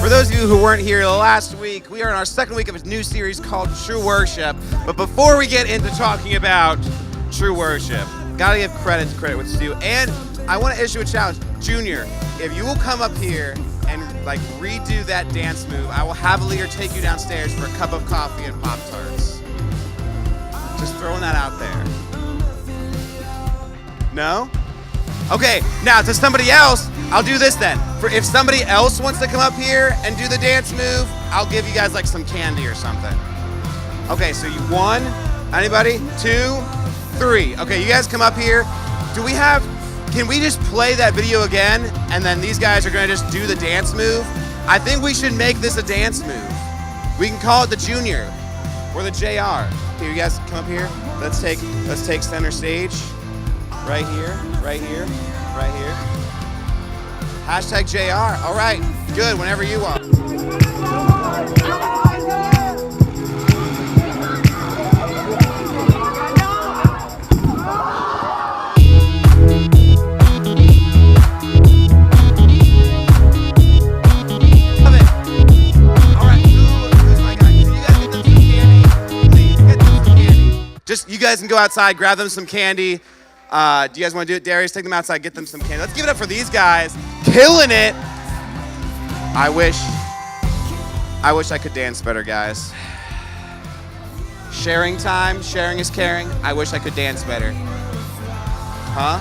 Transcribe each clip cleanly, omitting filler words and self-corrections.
For those of you who weren't here last week, we are in our second week of a new series called True Worship. But before we get into talking about true worship, gotta give credit to credit what's due. And I want to issue a challenge. Junior, if you will come up here and redo that dance move, I will have a leader take you downstairs for a cup of coffee and Pop-Tarts. Just throwing that out there. No? Okay, now to somebody else, I'll do this then. If somebody else wants to come up here and do the dance move, I'll give you guys some candy or something. Okay, so you one, anybody? Two, three. Okay, you guys come up here. Can we just play that video again? And then these guys are gonna just do the dance move. I think we should make this a dance move. We can call it the Junior or the JR. Here, you guys come up here. Let's take center stage. Right here, right here, right here. Hashtag JR. All right, good, whenever you are. Just, you guys can go outside, grab them some candy. Do you guys want to do it, Darius? Take them outside, get them some candy. Let's give it up for these guys. Killing it. I wish I could dance better, guys. Sharing time, sharing is caring. I wish I could dance better. Huh?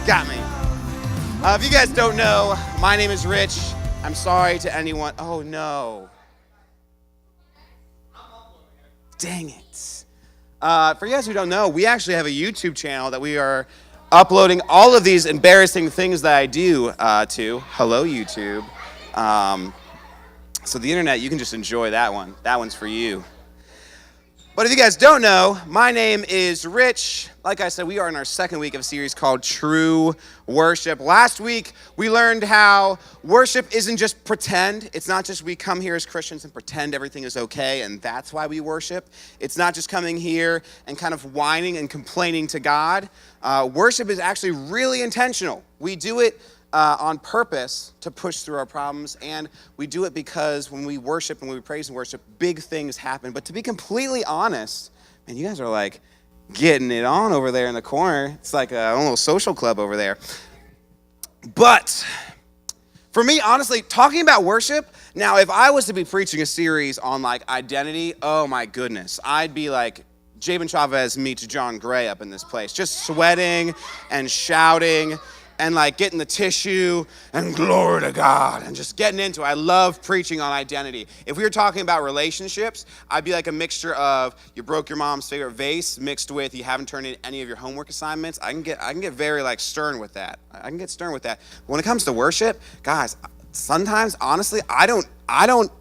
Got me. If you guys don't know, my name is Rich. I'm sorry to anyone. Oh no. Dang it. For you guys who don't know, we actually have a YouTube channel that we are uploading all of these embarrassing things that I do to. Hello, YouTube. So the internet, you can just enjoy that one. That one's for you. But if you guys don't know, my name is Rich. Like I said, we are in our second week of a series called True Worship. Last week, we learned how worship isn't just pretend. It's not just we come here as Christians and pretend everything is okay, and that's why we worship. It's not just coming here and kind of whining and complaining to God. Worship is actually really intentional. We do it on purpose to push through our problems, and we do it because when we worship and when we praise and worship, big things happen. But to be completely honest, man, you guys are getting it on over there in the corner. It's like a little social club over there. But for me, honestly, talking about worship, now if I was to be preaching a series on identity, oh my goodness, I'd be like Jabin Chavez meets John Gray up in this place, just sweating and shouting and getting the tissue and glory to God and just getting into it. I love preaching on identity. If we were talking about relationships, I'd be like a mixture of you broke your mom's favorite vase mixed with you haven't turned in any of your homework assignments. I can get very stern with that. I can get stern with that. When it comes to worship, guys, sometimes honestly, I don't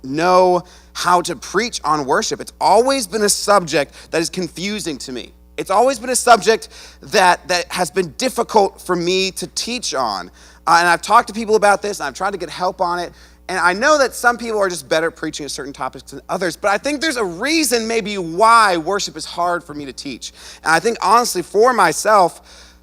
know how to preach on worship. It's always been a subject that is confusing to me. It's always been a subject that has been difficult for me to teach on. And I've talked to people about this, and I've tried to get help on it. And I know that some people are just better at preaching at certain topics than others, but I think there's a reason maybe why worship is hard for me to teach. And I think honestly for myself,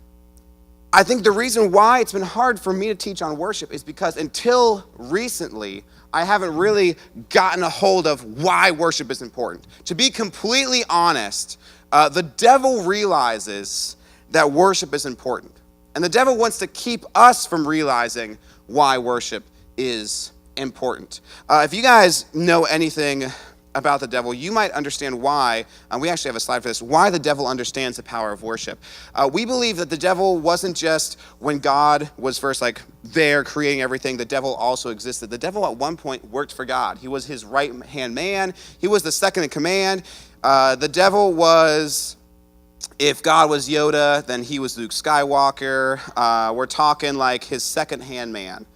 I think the reason why it's been hard for me to teach on worship is because until recently, I haven't really gotten a hold of why worship is important. To be completely honest, the devil realizes that worship is important. And the devil wants to keep us from realizing why worship is important. If you guys know anything about the devil, you might understand why, and we actually have a slide for this, why the devil understands the power of worship. We believe that the devil wasn't just when God was first there creating everything, the devil also existed. The devil at one point worked for God. He was his right-hand man. He was the second in command. The devil was, if God was Yoda, then he was Luke Skywalker. We're talking his second-hand man.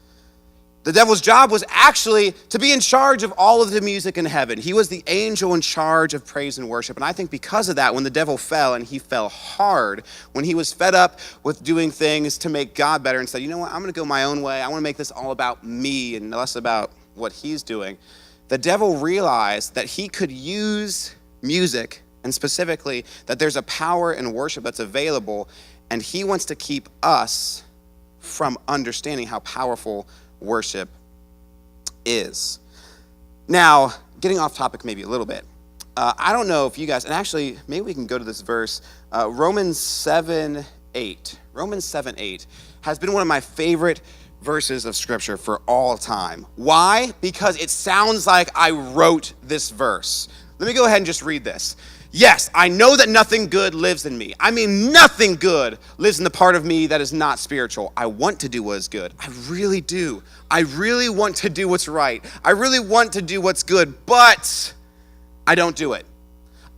The devil's job was actually to be in charge of all of the music in heaven. He was the angel in charge of praise and worship. And I think because of that, when the devil fell, and he fell hard, when he was fed up with doing things to make God better and said, you know what, I'm going to go my own way. I want to make this all about me and less about what he's doing. The devil realized that he could use music, and specifically that there's a power in worship that's available, and he wants to keep us from understanding how powerful worship is. Now, getting off topic maybe a little bit. I don't know if you guys, and actually, maybe we can go to this verse. Romans 7:8. Romans 7:8 has been one of my favorite verses of scripture for all time. Why? Because it sounds like I wrote this verse. Let me go ahead and just read this. Yes, I know that nothing good lives in me. I mean, nothing good lives in the part of me that is not spiritual. I want to do what is good. I really do. I really want to do what's right. I really want to do what's good, but I don't do it.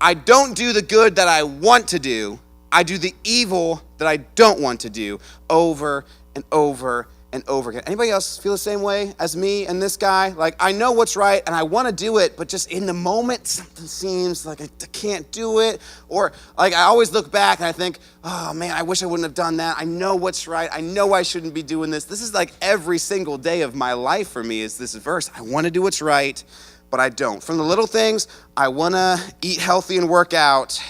I don't do the good that I want to do. I do the evil that I don't want to do over and over and over again. Anybody else feel the same way as me and this guy? Like, I know what's right and I want to do it, but just in the moment, something seems like I can't do it. Or like, I always look back and I think, oh man, I wish I wouldn't have done that. I know what's right. I know I shouldn't be doing this. This is like every single day of my life for me is this verse. I want to do what's right, but I don't. From the little things, I want to eat healthy and work out.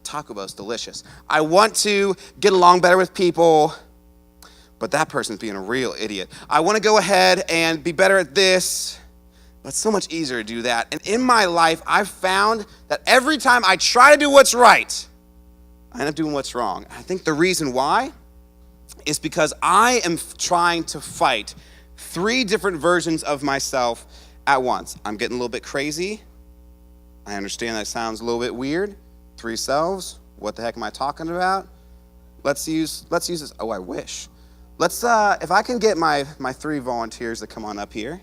Taco Bell's delicious. I want to get along better with people, but that person's being a real idiot. I want to go ahead and be better at this, but it's so much easier to do that. And in my life, I've found that every time I try to do what's right, I end up doing what's wrong. I think the reason why is because I am trying to fight 3 different versions of myself at once. I'm getting a little bit crazy. I understand that sounds a little bit weird. 3 selves. What the heck am I talking about? Let's use this. Oh, I wish. Let's, if I can get my 3 volunteers to come on up here.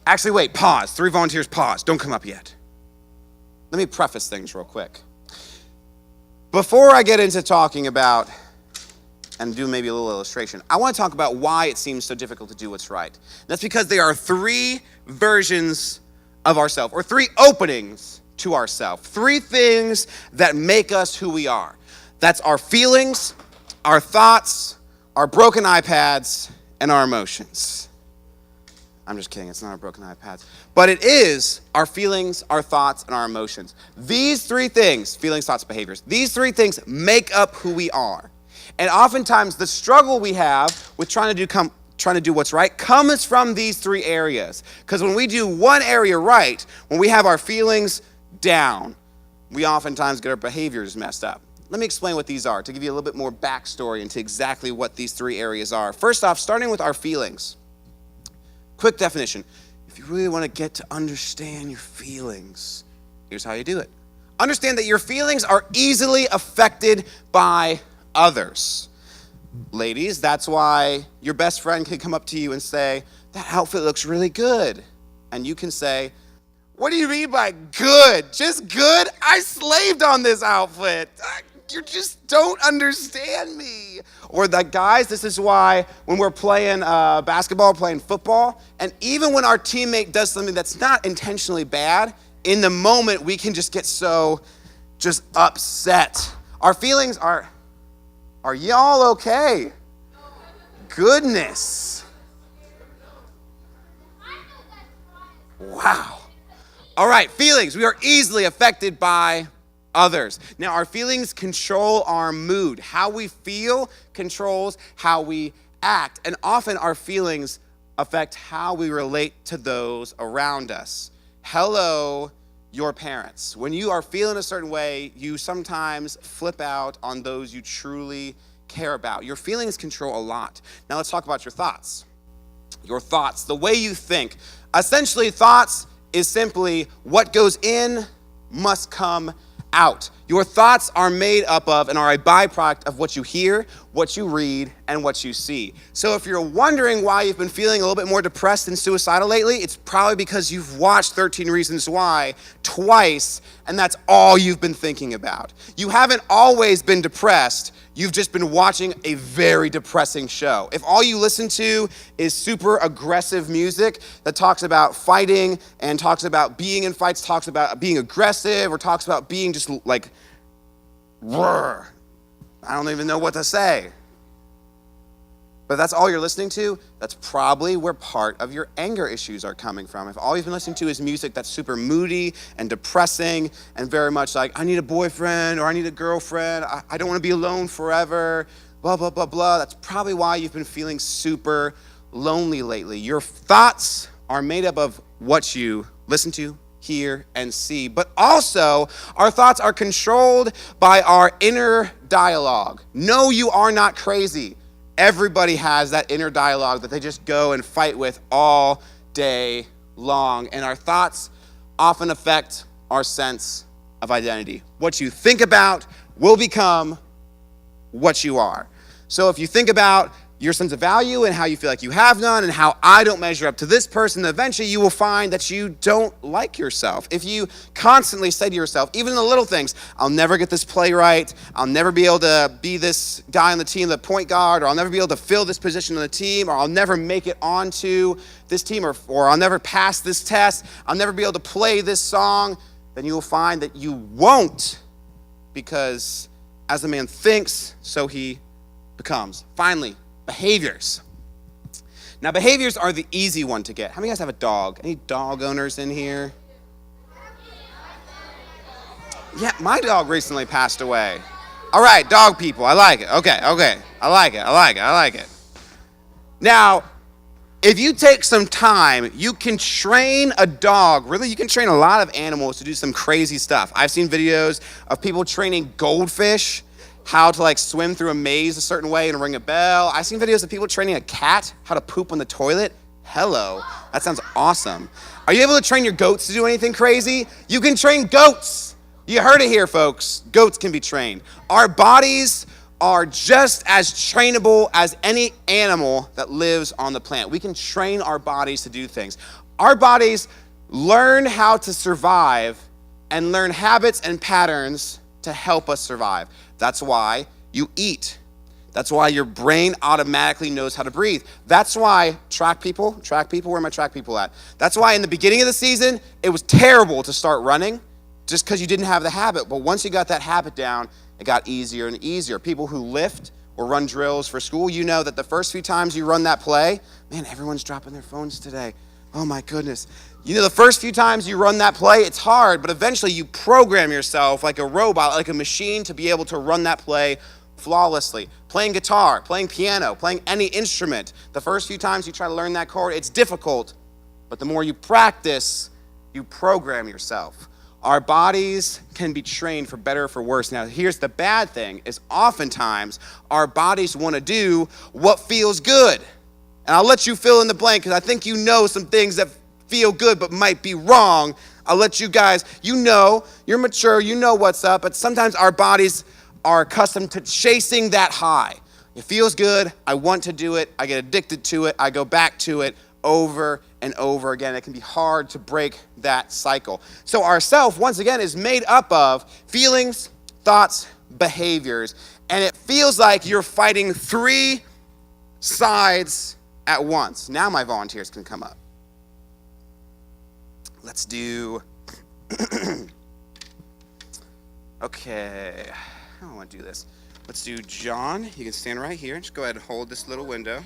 Actually, wait, pause. 3 volunteers, pause. Don't come up yet. Let me preface things real quick. Before I get into talking about, and do maybe a little illustration, I want to talk about why it seems so difficult to do what's right. That's because there are 3 versions of ourselves, or 3 openings to ourselves. 3 things that make us who we are. That's our feelings, our thoughts, our broken iPads, and our emotions. I'm just kidding, it's not our broken iPads. But it is our feelings, our thoughts, and our emotions. These 3 things, feelings, thoughts, behaviors, these 3 things make up who we are. And oftentimes the struggle we have with trying to do what's right comes from these 3 areas. Because when we do one area right, when we have our feelings down, we oftentimes get our behaviors messed up. Let me explain what these are to give you a little bit more backstory into exactly what these 3 areas are. First off, starting with our feelings. Quick definition. If you really want to get to understand your feelings, here's how you do it. Understand that your feelings are easily affected by others. Ladies, that's why your best friend can come up to you and say, that outfit looks really good. And you can say, what do you mean by good? Just good? I slaved on this outfit. You just don't understand me. Or that, guys, this is why when we're playing basketball, playing football, and even when our teammate does something that's not intentionally bad, in the moment we can just get so just upset. Our feelings are y'all okay? Goodness. Wow. All right, feelings. We are easily affected by others. Now, our feelings control our mood. How we feel controls how we act. And often our feelings affect how we relate to those around us. Hello, your parents. When you are feeling a certain way, you sometimes flip out on those you truly care about. Your feelings control a lot. Now, let's talk about your thoughts. Your thoughts, the way you think. Essentially, thoughts is simply what goes in must come out. Your thoughts are made up of and are a byproduct of what you hear, what you read, and what you see. So if you're wondering why you've been feeling a little bit more depressed and suicidal lately, it's probably because you've watched 13 Reasons Why twice, and that's all you've been thinking about. You haven't always been depressed. You've just been watching a very depressing show. If all you listen to is super aggressive music that talks about fighting and talks about being in fights, talks about being aggressive, or talks about being just like, roar, I don't even know what to say. But if that's all you're listening to, that's probably where part of your anger issues are coming from. If all you've been listening to is music that's super moody and depressing and very much like, I need a boyfriend or I need a girlfriend, I don't want to be alone forever, blah, blah, blah, blah, that's probably why you've been feeling super lonely lately. Your thoughts are made up of what you listen to, hear, and see, but also our thoughts are controlled by our inner dialogue. No, you are not crazy. Everybody has that inner dialogue that they just go and fight with all day long, and our thoughts often affect our sense of identity. What you think about will become what you are. So if you think about your sense of value and how you feel like you have none and how I don't measure up to this person, eventually you will find that you don't like yourself. If you constantly say to yourself, even in the little things, I'll never get this play right, I'll never be able to be this guy on the team, the point guard, or I'll never be able to fill this position on the team, or I'll never make it onto this team, or I'll never pass this test, I'll never be able to play this song, then you will find that you won't, because as a man thinks, so he becomes. Finally, behaviors. Now, behaviors are the easy one to get. How many of you guys have a dog? Any dog owners in here? Yeah, my dog recently passed away. All right, dog people, I like it. Okay, I like it. Now, if you take some time, you can train a dog. Really, you can train a lot of animals to do some crazy stuff. I've seen videos of people training goldfish how to like swim through a maze a certain way and ring a bell. I've seen videos of people training a cat how to poop on the toilet. Hello, that sounds awesome. Are you able to train your goats to do anything crazy? You can train goats. You heard it here, folks. Goats can be trained. Our bodies are just as trainable as any animal that lives on the planet. We can train our bodies to do things. Our bodies learn how to survive and learn habits and patterns to help us survive. That's why you eat. That's why your brain automatically knows how to breathe. That's why track people, where are my track people at? That's why in the beginning of the season, it was terrible to start running just because you didn't have the habit. But once you got that habit down, it got easier and easier. People who lift or run drills for school, you know that the first few times you run that play, man, everyone's dropping their phones today. Oh my goodness. You know, the first few times you run that play, it's hard, but eventually you program yourself like a robot, like a machine to be able to run that play flawlessly. Playing guitar, playing piano, playing any instrument. The first few times you try to learn that chord, it's difficult, but the more you practice, you program yourself. Our bodies can be trained for better or for worse. Now, here's the bad thing, is oftentimes our bodies want to do what feels good. And I'll let you fill in the blank because I think you know some things that feel good but might be wrong. I'll let you guys, you know, you're mature, you know what's up, but sometimes our bodies are accustomed to chasing that high. It feels good, I want to do it, I get addicted to it, I go back to it over and over again. It can be hard to break that cycle. So our self, once again, is made up of feelings, thoughts, behaviors, and it feels like you're fighting three sides at once. Now my volunteers can come up. Let's do, okay, how do I want to do this? Let's do John, you can stand right here. Just go ahead and hold this little window.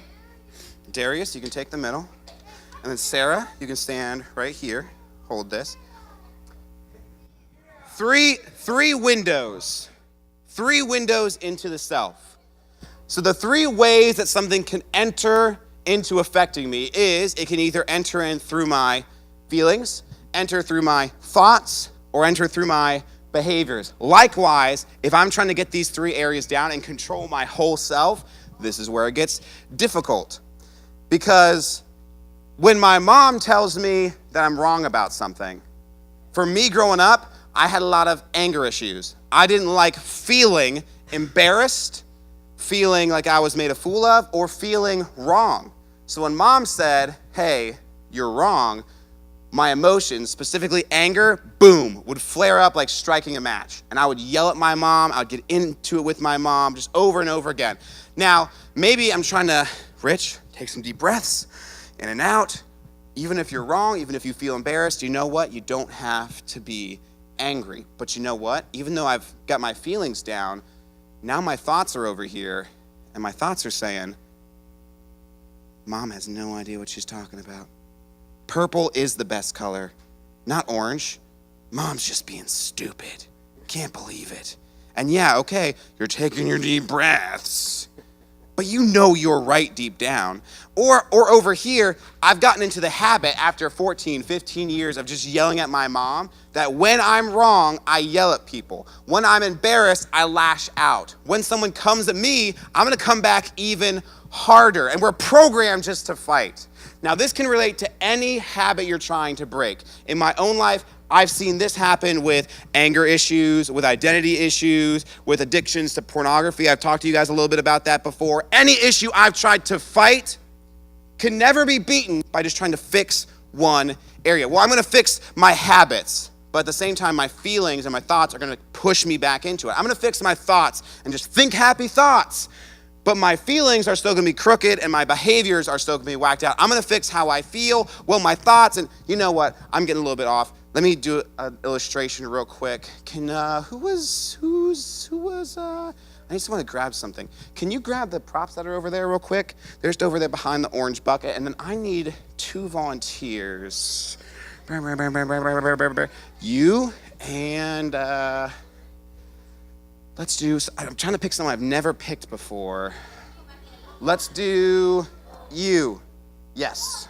Darius, you can take the middle. And then Sarah, you can stand right here, hold this. Three windows into the self. So the three ways that something can enter into affecting me is it can either enter in through my feelings, enter through my thoughts, or enter through my behaviors. Likewise, if I'm trying to get these three areas down and control my whole self, this is where it gets difficult. Because when my mom tells me that I'm wrong about something, for me growing up, I had a lot of anger issues. I didn't like feeling embarrassed, feeling like I was made a fool of, or feeling wrong. So when mom said, hey, you're wrong, my emotions, specifically anger, boom, would flare up like striking a match. And I would yell at my mom, I would get into it with my mom just over and over again. Now, maybe I'm trying to, Rich, take some deep breaths, in and out. Even if you're wrong, even if you feel embarrassed, you know what? You don't have to be angry. But you know what? Even though I've got my feelings down, now my thoughts are over here, and my thoughts are saying, Mom has no idea what she's talking about. Purple is the best color, not orange. Mom's just being stupid. Can't believe it. And yeah, okay, you're taking your deep breaths, but you know you're right deep down. Or over here, I've gotten into the habit after 14, 15 years of just yelling at my mom that when I'm wrong, I yell at people. When I'm embarrassed, I lash out. When someone comes at me, I'm gonna come back even harder. And we're programmed just to fight. Now, this can relate to any habit you're trying to break. In my own life, I've seen this happen with anger issues, with identity issues, with addictions to pornography. I've talked to you guys a little bit about that before. Any issue I've tried to fight can never be beaten by just trying to fix one area. Well, I'm gonna fix my habits, but at the same time, my feelings and my thoughts are gonna push me back into it. I'm gonna fix my thoughts and just think happy thoughts. But my feelings are still gonna be crooked and my behaviors are still gonna be whacked out. I'm gonna fix how I feel, well, my thoughts, and you know what? I'm getting a little bit off. Let me do an illustration real quick. I just wanna grab something. Can you grab the props that are over there real quick? They're just over there behind the orange bucket, and then I need 2 volunteers. You and, I'm trying to pick someone I've never picked before. Let's do you. Yes.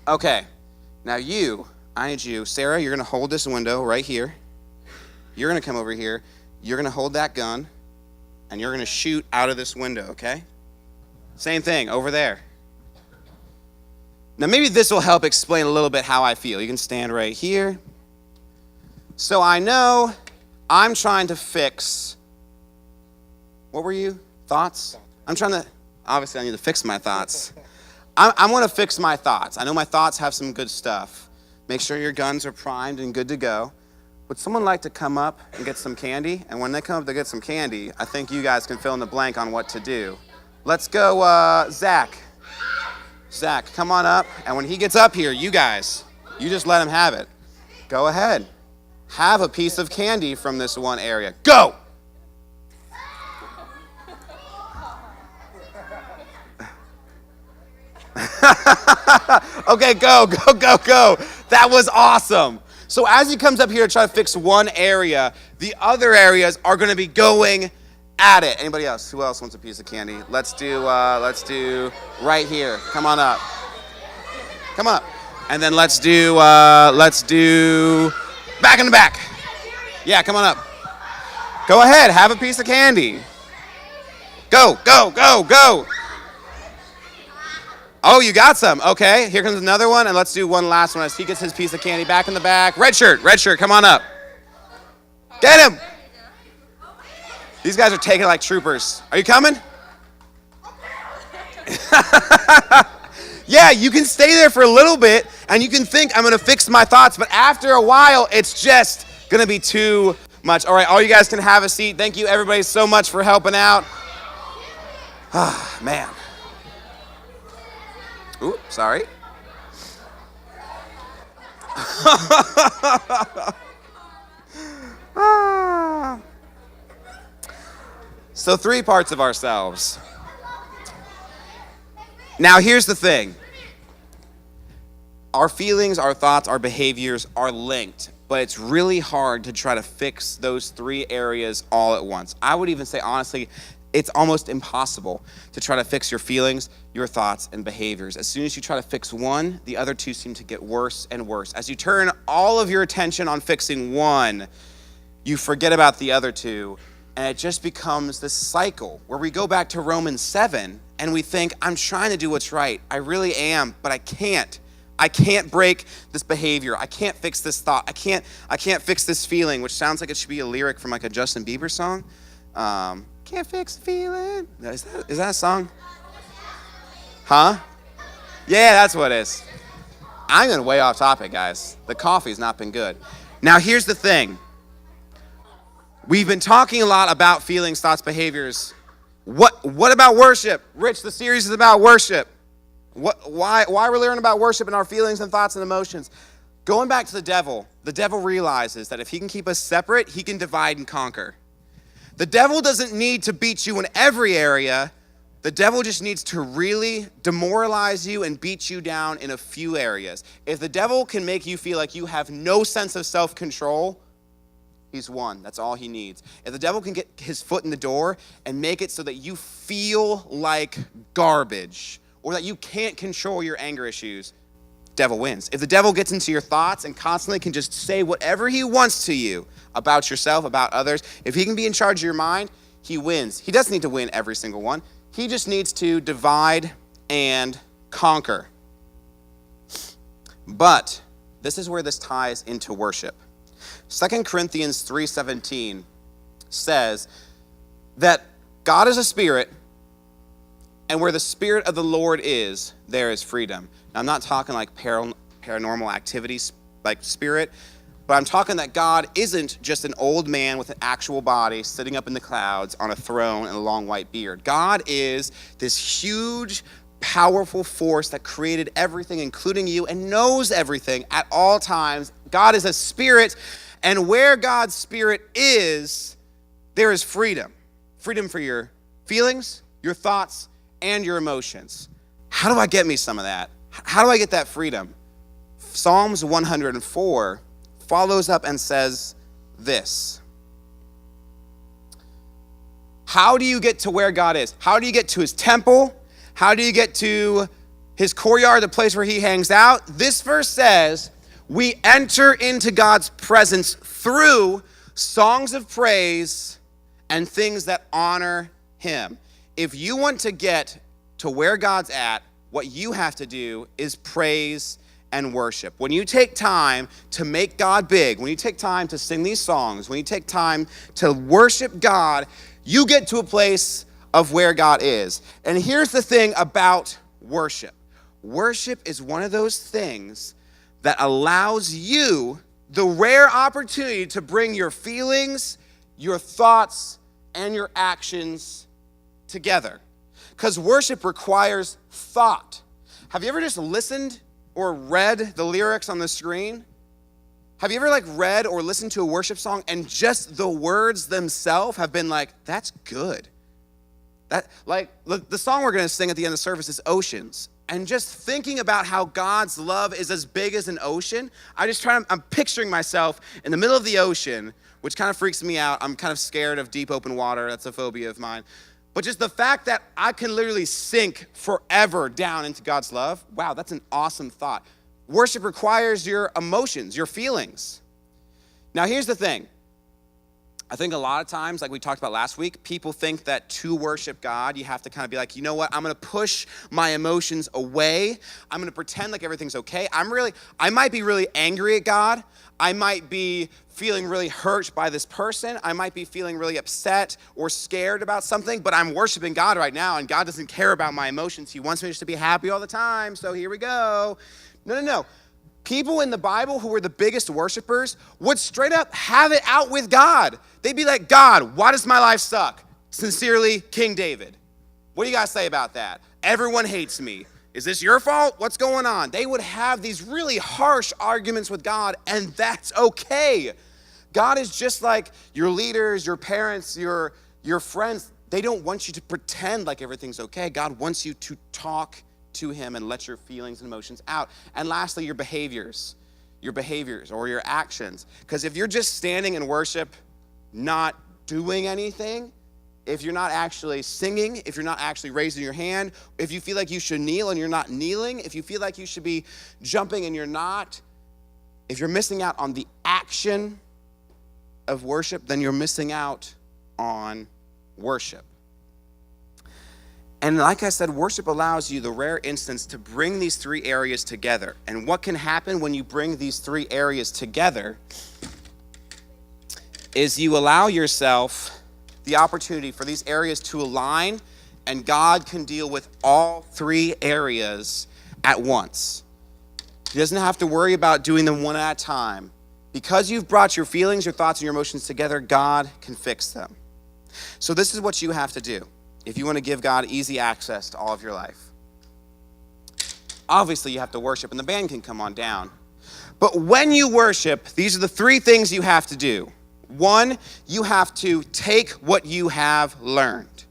Okay. Now I need you. Sarah, you're gonna hold this window right here. You're gonna come over here. You're gonna hold that gun, and you're gonna shoot out of this window, okay? Same thing, over there. Now maybe this will help explain a little bit how I feel. You can stand right here. So I know I'm trying to fix, what were you? Thoughts? Obviously I need to fix my thoughts. I want to fix my thoughts. I know my thoughts have some good stuff. Make sure your guns are primed and good to go. Would someone like to come up and get some candy? And when they come up to get some candy, I think you guys can fill in the blank on what to do. Let's go, Zach. Zach, come on up. And when he gets up here, you guys, you just let him have it. Go ahead. Have a piece of candy from this one area. Go! Okay, go. That was awesome. So as he comes up here to try to fix one area, the other areas are going to be going at it. Anybody else? Who else wants a piece of candy? Let's do right here. Come on up. Come on up. And then let's do back in the back. Yeah, come on up. Go ahead, have a piece of candy. Go. Oh, you got some. Okay, here comes another one, and let's do one last one as he gets his piece of candy back in the back. Red shirt, come on up. Get him. These guys are taking it like troopers. Are you coming? Yeah, you can stay there for a little bit, and you can think, I'm going to fix my thoughts, but after a while, it's just going to be too much. All right, all you guys can have a seat. Thank you, everybody, so much for helping out. Ah, man. Ooh, sorry. So 3 parts of ourselves. Now, here's the thing. Our feelings, our thoughts, our behaviors are linked, but it's really hard to try to fix those 3 areas all at once. I would even say, honestly, it's almost impossible to try to fix your feelings, your thoughts, and behaviors. As soon as you try to fix one, the other 2 seem to get worse and worse. As you turn all of your attention on fixing one, you forget about the other 2, and it just becomes this cycle where we go back to Romans 7, and we think, I'm trying to do what's right. I really am, but I can't. I can't break this behavior. I can't fix this thought. I can't fix this feeling, which sounds like it should be a lyric from like a Justin Bieber song. Can't fix the feeling. Is that a song? Huh? Yeah, that's what it is. I'm going way off topic, guys. The coffee's not been good. Now, here's the thing. We've been talking a lot about feelings, thoughts, behaviors. What about worship? Rich, the series is about worship. Why are we learning about worship and our feelings and thoughts and emotions? Going back to the devil realizes that if he can keep us separate, he can divide and conquer. The devil doesn't need to beat you in every area, The devil just needs to really demoralize you and beat you down in a few areas. If the devil can make you feel like you have no sense of self-control, he's won. That's all he needs. If the devil can get his foot in the door and make it so that you feel like garbage or that you can't control your anger issues, devil wins. If the devil gets into your thoughts and constantly can just say whatever he wants to you about yourself, about others, if he can be in charge of your mind, he wins. He doesn't need to win every single one. He just needs to divide and conquer. But this is where this ties into worship. 2 Corinthians 3:17 says that God is a spirit, and where the spirit of the Lord is, there is freedom. Now, I'm not talking like paranormal activities, like spirit, but I'm talking that God isn't just an old man with an actual body sitting up in the clouds on a throne and a long white beard. God is this huge, powerful force that created everything, including you, and knows everything at all times. God is a spirit, and where God's spirit is, there is freedom. Freedom for your feelings, your thoughts, and your emotions. How do I get me some of that? How do I get that freedom? Psalms 104 follows up and says this. How do you get to where God is? How do you get to his temple? How do you get to his courtyard, the place where he hangs out? This verse says, we enter into God's presence through songs of praise and things that honor him. If you want to get to where God's at, what you have to do is praise and worship. When you take time to make God big, when you take time to sing these songs, when you take time to worship God, you get to a place of where God is. And here's the thing about worship. Worship is one of those things that allows you the rare opportunity to bring your feelings, your thoughts, and your actions together. Because worship requires thought. Have you ever just listened or read the lyrics on the screen? Have you ever read or listened to a worship song and just the words themselves have been like, that's good. That the song we're going to sing at the end of the service is Oceans. And just thinking about how God's love is as big as an ocean, I'm picturing myself in the middle of the ocean, which kind of freaks me out. I'm kind of scared of deep open water. That's a phobia of mine. But just the fact that I can literally sink forever down into God's love, wow, that's an awesome thought. Worship requires your emotions, your feelings. Now, here's the thing. I think a lot of times, like we talked about last week, people think that to worship God, you have to kind of be like, you know what, I'm going to push my emotions away. I'm going to pretend like everything's okay. I might be really angry at God. I might be feeling really hurt by this person. I might be feeling really upset or scared about something, but I'm worshiping God right now, and God doesn't care about my emotions. He wants me just to be happy all the time, so here we go. No. People in the Bible who were the biggest worshipers would straight up have it out with God. They'd be like, God, why does my life suck? Sincerely, King David. What do you guys say about that? Everyone hates me. Is this your fault? What's going on? They would have these really harsh arguments with God, and that's okay. God is just like your leaders, your parents, your friends. They don't want you to pretend like everything's okay. God wants you to talk to him and let your feelings and emotions out. And lastly, your behaviors or your actions. Because if you're just standing in worship, not doing anything, if you're not actually singing, if you're not actually raising your hand, if you feel like you should kneel and you're not kneeling, if you feel like you should be jumping and you're not, if you're missing out on the action of worship, then you're missing out on worship. And like I said, worship allows you the rare instance to bring these three areas together. And what can happen when you bring these three areas together is you allow yourself the opportunity for these areas to align, and God can deal with all three areas at once. He doesn't have to worry about doing them one at a time. Because you've brought your feelings, your thoughts, and your emotions together, God can fix them. So this is what you have to do if you want to give God easy access to all of your life. Obviously, you have to worship, and the band can come on down. But when you worship, these are the three things you have to do. One, you have to take what you have learned.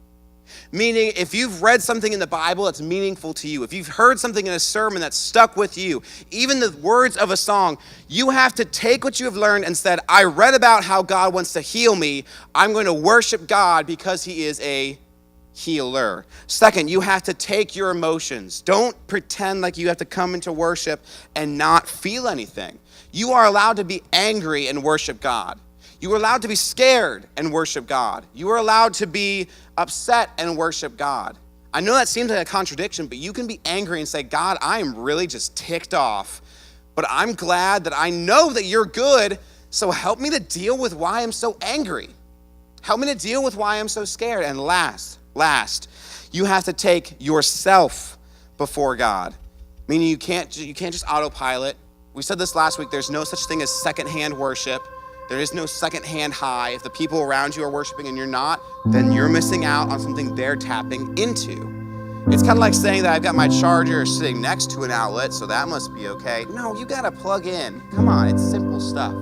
Meaning, if you've read something in the Bible that's meaningful to you, if you've heard something in a sermon that's stuck with you, even the words of a song, you have to take what you have learned and said, I read about how God wants to heal me. I'm going to worship God because he is a healer. Second, you have to take your emotions. Don't pretend like you have to come into worship and not feel anything. You are allowed to be angry and worship God. You are allowed to be scared and worship God. You are allowed to be upset and worship God. I know that seems like a contradiction, but you can be angry and say, God, I am really just ticked off, but I'm glad that I know that you're good, so help me to deal with why I'm so angry. Help me to deal with why I'm so scared. And last, you have to take yourself before God. Meaning you can't just autopilot. We said this last week, there's no such thing as secondhand worship. There is no secondhand high. If the people around you are worshiping and you're not, then you're missing out on something they're tapping into. It's kind of like saying that I've got my charger sitting next to an outlet, so that must be okay. No, you gotta plug in. Come on, it's simple stuff.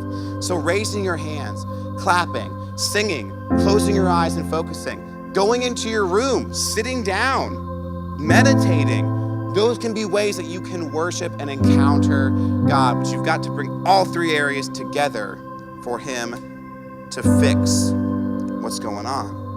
So raising your hands, clapping, singing, closing your eyes and focusing, going into your room, sitting down, meditating. Those can be ways that you can worship and encounter God, but you've got to bring all three areas together for him to fix what's going on.